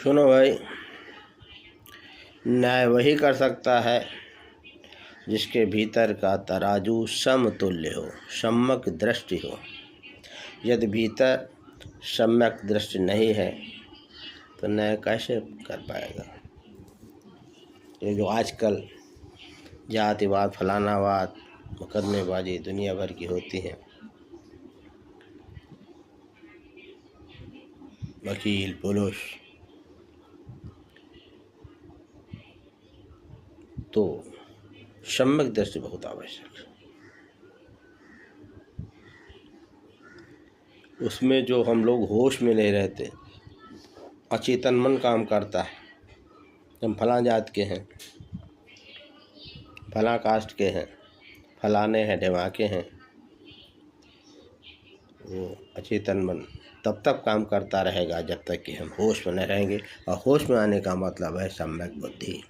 सुनो भाई, न्याय वही कर सकता है जिसके भीतर का तराजू समतुल्य हो, सम्यक दृष्टि हो। यदि भीतर सम्यक दृष्टि नहीं है तो न्याय कैसे कर पाएगा। ये जो आजकल जातिवाद, फलानावाद, मुकदमेबाजी दुनिया भर की होती है, वकील, पुलिस, तो सम्यक दृष्टि बहुत आवश्यक है। उसमें जो हम लोग होश में नहीं रहते, अचेतन मन काम करता है। हम फलां जात के हैं, फलां कास्ट के हैं, फलाने हैं, ढिमाके हैं, वो अचेतन मन तब तक काम करता रहेगा जब तक कि हम होश में न रहेंगे। और होश में आने का मतलब है सम्यक बुद्धि।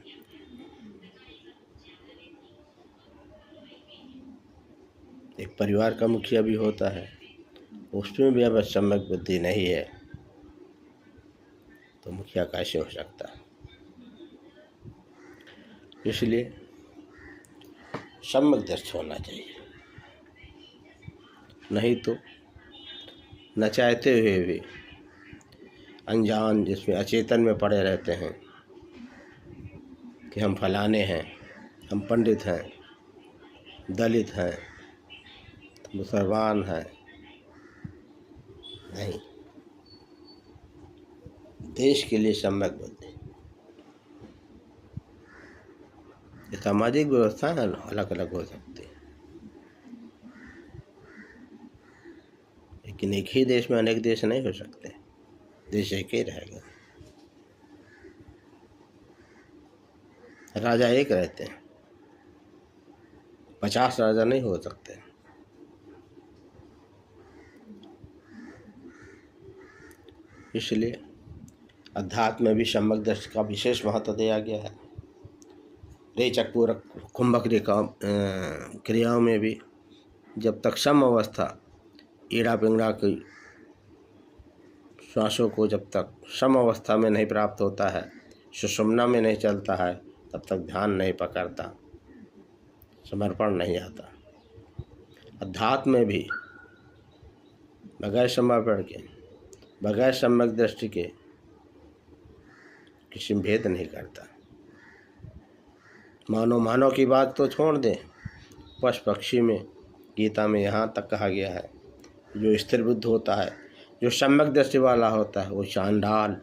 एक परिवार का मुखिया भी होता है, उसमें भी अगर सम्यक बुद्धि नहीं है तो मुखिया कैसे हो सकता है। इसलिए सम्यक दृष्टि होना चाहिए, नहीं तो न चाहते हुए भी अनजान, जिसमें अचेतन में पड़े रहते हैं कि हम फलाने हैं, हम पंडित हैं, दलित हैं, मुसलमान हैं। नहीं, देश के लिए सम्यक बुद्धि। ये सामाजिक व्यवस्था है, अलग अलग हो सकती है, लेकिन एक ही देश में अनेक देश नहीं हो सकते। देश एक ही रहेगा, राजा एक रहते हैं, 50 राजा नहीं हो सकते। इसलिए अध्यात्म में भी सम्यक दृष्टि का विशेष महत्व दिया गया है। रेचक पूरक कुंभक क्रियाओं में भी जब तक सम अवस्था, ईड़ा पिंगड़ा की श्वासों को जब तक सम अवस्था में नहीं प्राप्त होता है, सुषुम्ना में नहीं चलता है, तब तक ध्यान नहीं पकड़ता, समर्पण नहीं आता। अध्यात्म में भी बगैर समर्पण के, बगैर सम्यक दृष्टि के किसी में भेद नहीं करता। मानव की बात तो छोड़ दें, पशु पक्षी में गीता में यहाँ तक कहा गया है, जो स्थिर बुद्ध होता है, जो सम्यक दृष्टि वाला होता है, वो चांडाल